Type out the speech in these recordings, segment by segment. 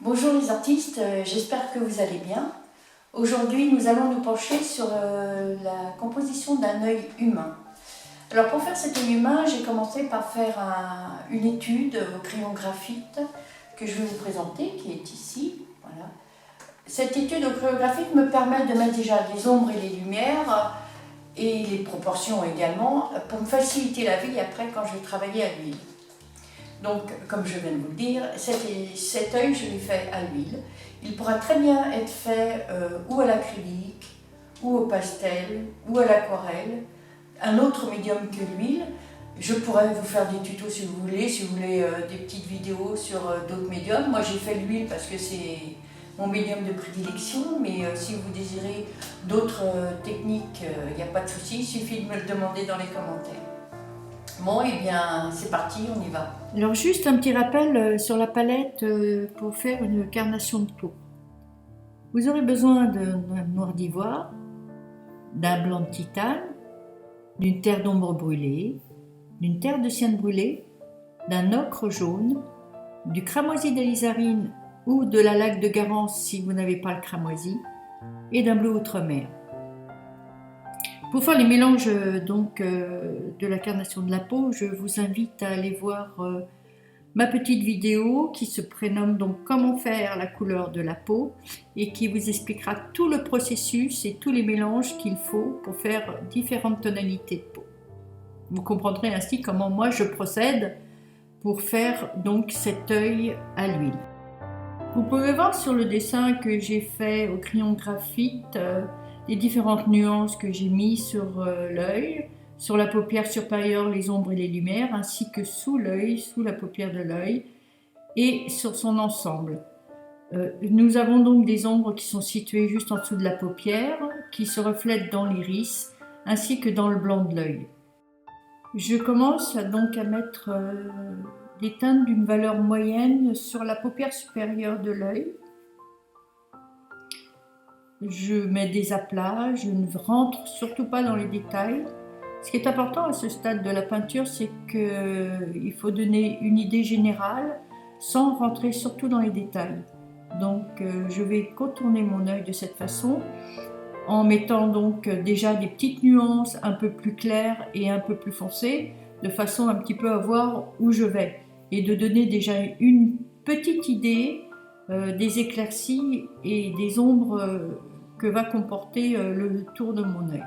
Bonjour les artistes, j'espère que vous allez bien. Aujourd'hui, nous allons nous pencher sur la composition d'un œil humain. Alors pour faire cet œil humain, j'ai commencé par faire une étude au crayon graphite que je vais vous présenter, qui est ici. Voilà. Cette étude au crayon graphite me permet de mettre déjà les ombres et les lumières et les proportions également pour me faciliter la vie après quand je vais travailler à l'huile. Donc, comme je viens de vous le dire, cet œil, je l'ai fait à l'huile. Il pourra très bien être fait ou à l'acrylique, ou au pastel, ou à l'aquarelle. Un autre médium que l'huile. Je pourrais vous faire des tutos si vous voulez des petites vidéos sur d'autres médiums. Moi, j'ai fait l'huile parce que c'est mon médium de prédilection, mais si vous désirez d'autres techniques, il n'y a pas de souci, il suffit de me le demander dans les commentaires. Bon, et bien, c'est parti, on y va. Alors juste un petit rappel sur la palette pour faire une carnation de peau. Vous aurez besoin d'un noir d'ivoire, d'un blanc de titane, d'une terre d'ombre brûlée, d'une terre de cyane brûlée, d'un ocre jaune, du cramoisi d'alizarine ou de la laque de Garance si vous n'avez pas le cramoisi, et d'un bleu outremer. Pour faire les mélanges de la carnation de la peau, je vous invite à aller voir ma petite vidéo qui se prénomme donc comment faire la couleur de la peau et qui vous expliquera tout le processus et tous les mélanges qu'il faut pour faire différentes tonalités de peau. Vous comprendrez ainsi comment moi je procède pour faire donc cet œil à l'huile. Vous pouvez voir sur le dessin que j'ai fait au crayon graphite les différentes nuances que j'ai mis sur l'œil, sur la paupière supérieure, les ombres et les lumières, ainsi que sous l'œil, sous la paupière de l'œil, et sur son ensemble. Nous avons donc des ombres qui sont situées juste en dessous de la paupière, qui se reflètent dans l'iris, ainsi que dans le blanc de l'œil. Je commence donc à mettre des teintes d'une valeur moyenne sur la paupière supérieure de l'œil. Je mets des aplats, je ne rentre surtout pas dans les détails. Ce qui est important à ce stade de la peinture, c'est qu'il faut donner une idée générale sans rentrer surtout dans les détails. Donc je vais contourner mon œil de cette façon en mettant donc déjà des petites nuances un peu plus claires et un peu plus foncées de façon un petit peu à voir où je vais et de donner déjà une petite idée des éclaircies et des ombres que va comporter le tour de mon œil.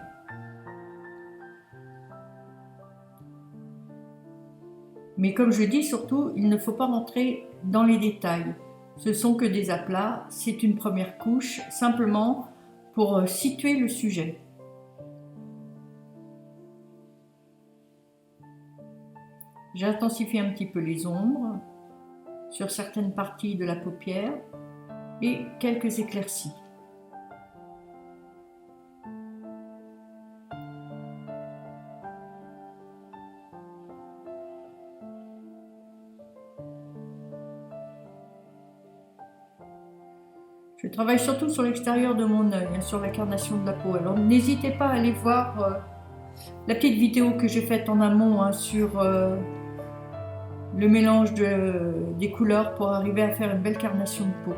Mais comme je dis surtout, il ne faut pas rentrer dans les détails. Ce sont que des aplats, c'est une première couche, simplement pour situer le sujet. J'intensifie un petit peu les ombres sur certaines parties de la paupière et quelques éclaircies. Je travaille surtout sur l'extérieur de mon œil, sur la carnation de la peau. Alors n'hésitez pas à aller voir la petite vidéo que j'ai faite en amont sur le mélange des couleurs pour arriver à faire une belle carnation de peau.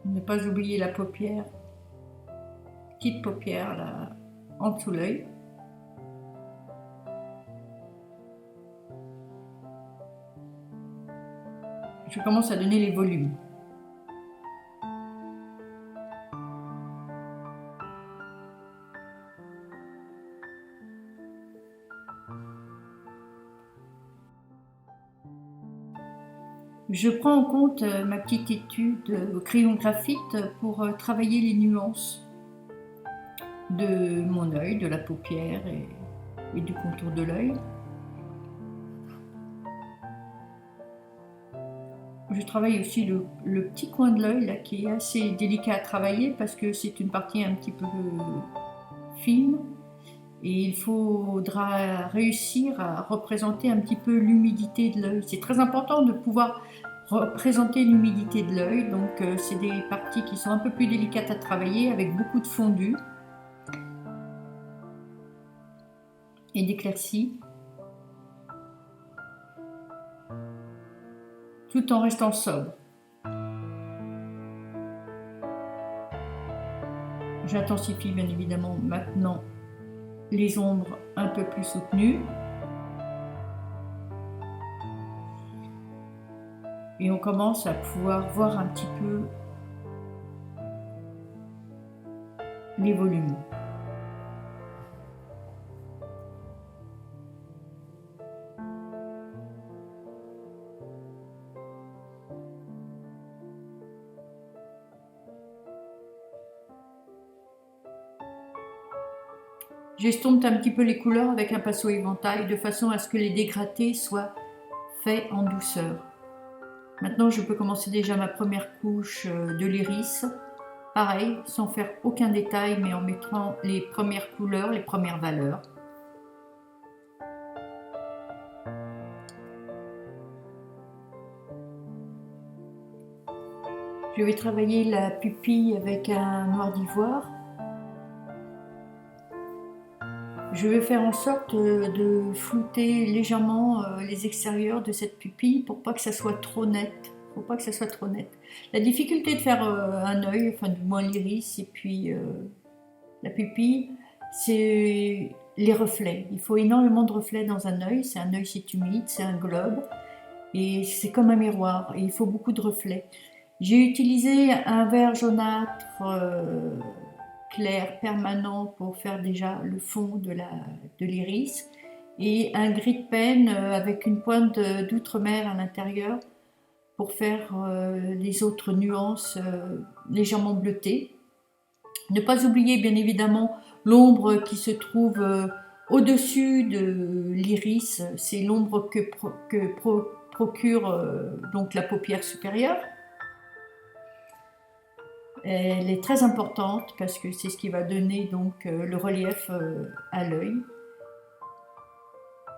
Ne pas oublier la paupière, petite paupière là, en dessous de l'œil. Je commence à donner les volumes. Je prends en compte ma petite étude au crayon graphite pour travailler les nuances de mon œil, de la paupière et du contour de l'œil. Je travaille aussi le petit coin de l'œil qui est assez délicat à travailler parce que c'est une partie un petit peu fine et il faudra réussir à représenter un petit peu l'humidité de l'œil. C'est très important de pouvoir représenter l'humidité de l'œil, donc c'est des parties qui sont un peu plus délicates à travailler avec beaucoup de fondu et d'éclaircies. tout en restant sobre. J'intensifie bien évidemment maintenant les ombres un peu plus soutenues. Et on commence à pouvoir voir un petit peu les volumes. J'estompe un petit peu les couleurs avec un pinceau éventail de façon à ce que les dégradés soient faits en douceur. Maintenant, je peux commencer déjà ma première couche de l'iris. Pareil, sans faire aucun détail, mais en mettant les premières couleurs, les premières valeurs. Je vais travailler la pupille avec un noir d'ivoire. Je vais faire en sorte de flouter légèrement les extérieurs de cette pupille pour pas que ça soit trop net. Faut pas que ça soit trop net. La difficulté de faire un œil, enfin du moins l'iris et puis la pupille, c'est les reflets. Il faut énormément de reflets dans un œil. C'est un œil c'est humide, c'est un globe et c'est comme un miroir. Et il faut beaucoup de reflets. J'ai utilisé un vert jaunâtre clair permanent pour faire déjà le fond de l'iris et un gris de pen avec une pointe d'outre-mer à l'intérieur pour faire les autres nuances légèrement bleutées. Ne pas oublier bien évidemment l'ombre qui se trouve au-dessus de l'iris, c'est l'ombre que procure donc la paupière supérieure. Elle est très importante parce que c'est ce qui va donner donc le relief à l'œil.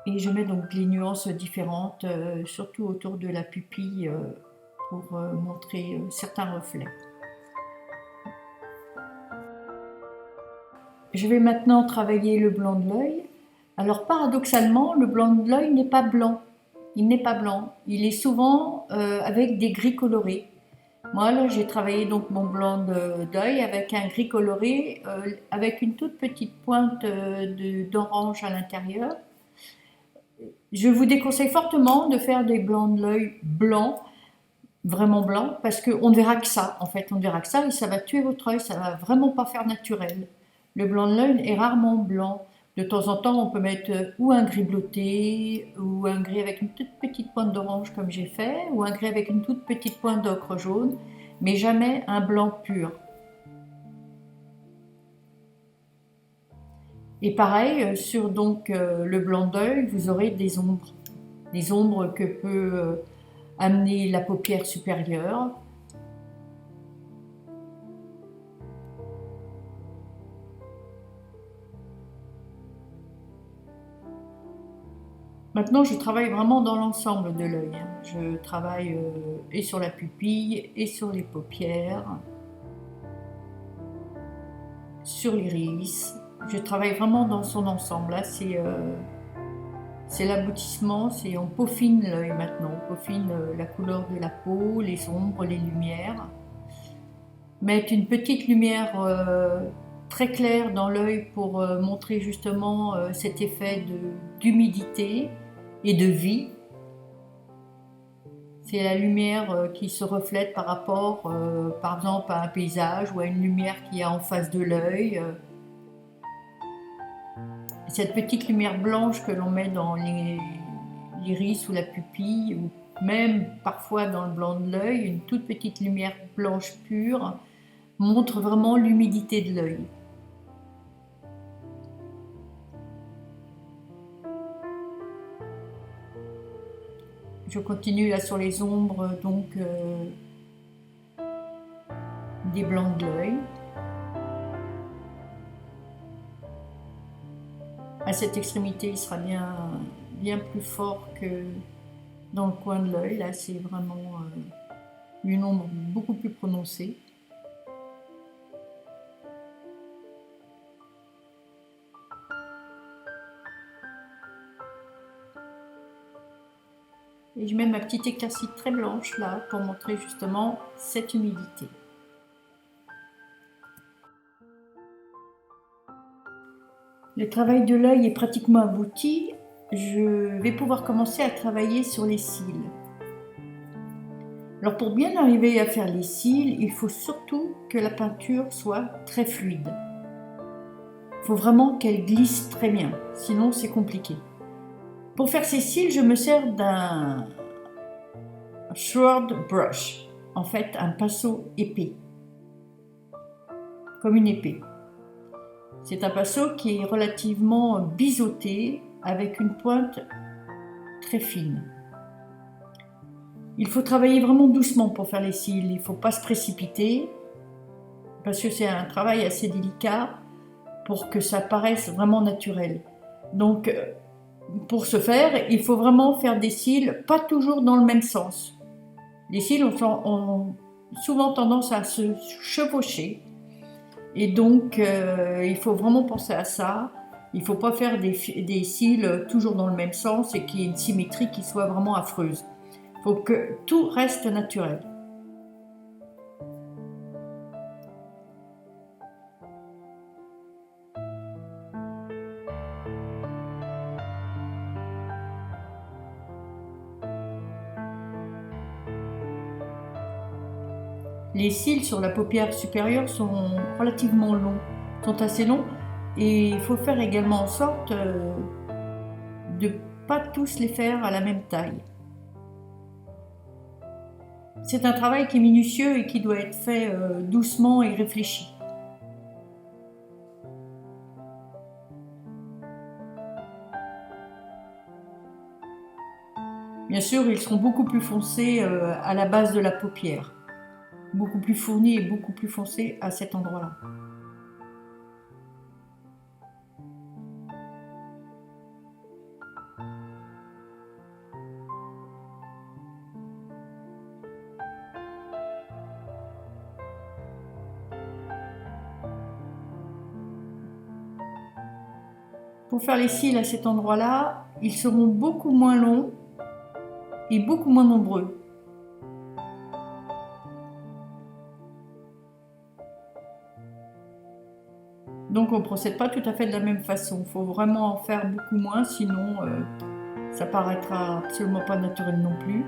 Et je mets donc les nuances différentes, surtout autour de la pupille, pour montrer certains reflets. Je vais maintenant travailler le blanc de l'œil. Alors paradoxalement, le blanc de l'œil n'est pas blanc. Il n'est pas blanc. Il est souvent avec des gris colorés. Moi, là, j'ai travaillé donc mon blanc d'œil avec un gris coloré, avec une toute petite pointe d'orange à l'intérieur. Je vous déconseille fortement de faire des blancs de l'œil blancs, vraiment blancs, parce qu'on ne verra que ça, en fait. On ne verra que ça et ça va tuer votre œil, ça ne va vraiment pas faire naturel. Le blanc de l'œil est rarement blanc. De temps en temps, on peut mettre ou un gris bleuté, ou un gris avec une toute petite pointe d'orange comme j'ai fait, ou un gris avec une toute petite pointe d'ocre jaune, mais jamais un blanc pur. Et pareil, sur donc le blanc d'œil, vous aurez des ombres que peut amener la paupière supérieure. Maintenant, je travaille vraiment dans l'ensemble de l'œil. Je travaille et sur la pupille, et sur les paupières, sur l'iris. Je travaille vraiment dans son ensemble. Là, c'est l'aboutissement, on peaufine l'œil maintenant. On peaufine la couleur de la peau, les ombres, les lumières. Mettre une petite lumière très claire dans l'œil pour montrer justement cet effet d'humidité et de vie. C'est la lumière qui se reflète par rapport, par exemple, à un paysage ou à une lumière qui est en face de l'œil. Cette petite lumière blanche que l'on met dans l'iris ou la pupille, ou même parfois dans le blanc de l'œil, une toute petite lumière blanche pure, montre vraiment l'humidité de l'œil. Je continue là sur les ombres donc des blancs de l'œil. À cette extrémité, il sera bien plus fort que dans le coin de l'œil. Là, c'est vraiment une ombre beaucoup plus prononcée. Et je mets ma petite éclaircie très blanche là pour montrer justement cette humidité. Le travail de l'œil est pratiquement abouti. Je vais pouvoir commencer à travailler sur les cils. Alors pour bien arriver à faire les cils, il faut surtout que la peinture soit très fluide. Il faut vraiment qu'elle glisse très bien, sinon c'est compliqué. Pour faire ces cils, je me sers d'un sword brush, en fait un pinceau épais, comme une épée. C'est un pinceau qui est relativement biseauté, avec une pointe très fine. Il faut travailler vraiment doucement pour faire les cils, il ne faut pas se précipiter, parce que c'est un travail assez délicat pour que ça paraisse vraiment naturel. Donc, pour ce faire, il faut vraiment faire des cils pas toujours dans le même sens. Les cils ont souvent tendance à se chevaucher, et donc il faut vraiment penser à ça. Il ne faut pas faire des cils toujours dans le même sens et qu'il y ait une symétrie qui soit vraiment affreuse. Il faut que tout reste naturel. Les cils sur la paupière supérieure sont relativement longs, sont assez longs, et il faut faire également en sorte de ne pas tous les faire à la même taille. C'est un travail qui est minutieux et qui doit être fait doucement et réfléchi. Bien sûr, ils seront beaucoup plus foncés à la base de la paupière, beaucoup plus fournis et beaucoup plus foncés à cet endroit-là. Pour faire les cils à cet endroit-là, ils seront beaucoup moins longs et beaucoup moins nombreux. Donc on ne procède pas tout à fait de la même façon. Il faut vraiment en faire beaucoup moins, sinon ça paraîtra absolument pas naturel non plus.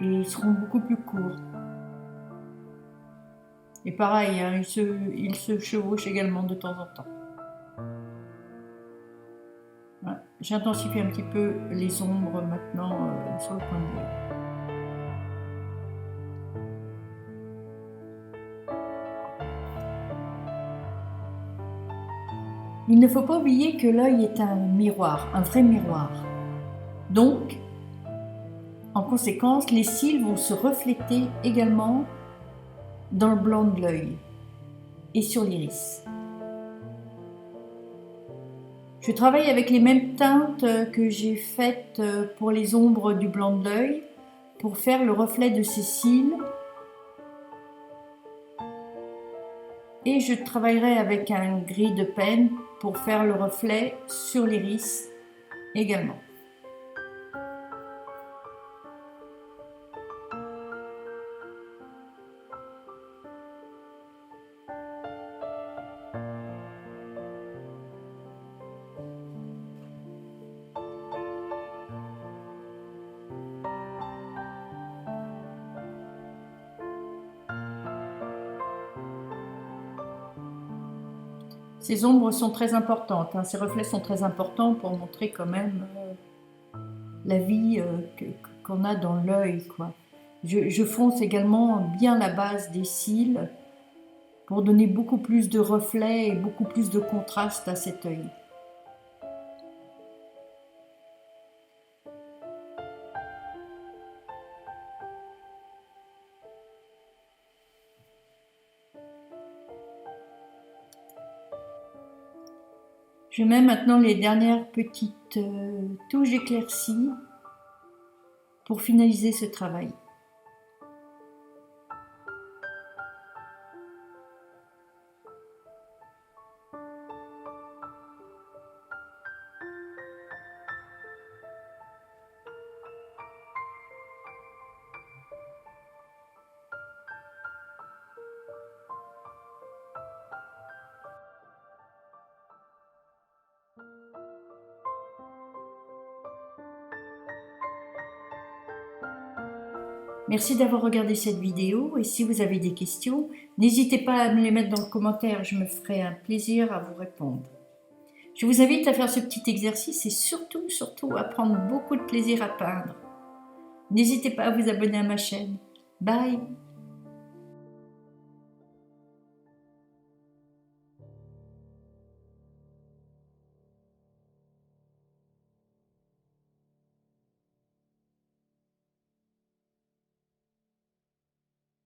Et ils seront beaucoup plus courts. Et pareil, hein, ils se chevauchent également de temps en temps. Voilà. J'intensifie un petit peu les ombres maintenant sur le coin de l'œil. Il ne faut pas oublier que l'œil est un miroir, un vrai miroir. Donc, en conséquence, les cils vont se refléter également dans le blanc de l'œil et sur l'iris. Je travaille avec les mêmes teintes que j'ai faites pour les ombres du blanc de l'œil pour faire le reflet de ces cils. Et je travaillerai avec un gris de pen pour faire le reflet sur l'iris également. Ces ombres sont très importantes, hein, ces reflets sont très importants pour montrer quand même la vie qu'on a dans l'œil, quoi. Je fonce également bien la base des cils pour donner beaucoup plus de reflets et beaucoup plus de contraste à cet œil. Je mets maintenant les dernières petites touches éclaircies pour finaliser ce travail. Merci d'avoir regardé cette vidéo et si vous avez des questions, n'hésitez pas à me les mettre dans le commentaire, je me ferai un plaisir à vous répondre. Je vous invite à faire ce petit exercice et surtout à prendre beaucoup de plaisir à peindre. N'hésitez pas à vous abonner à ma chaîne. Bye!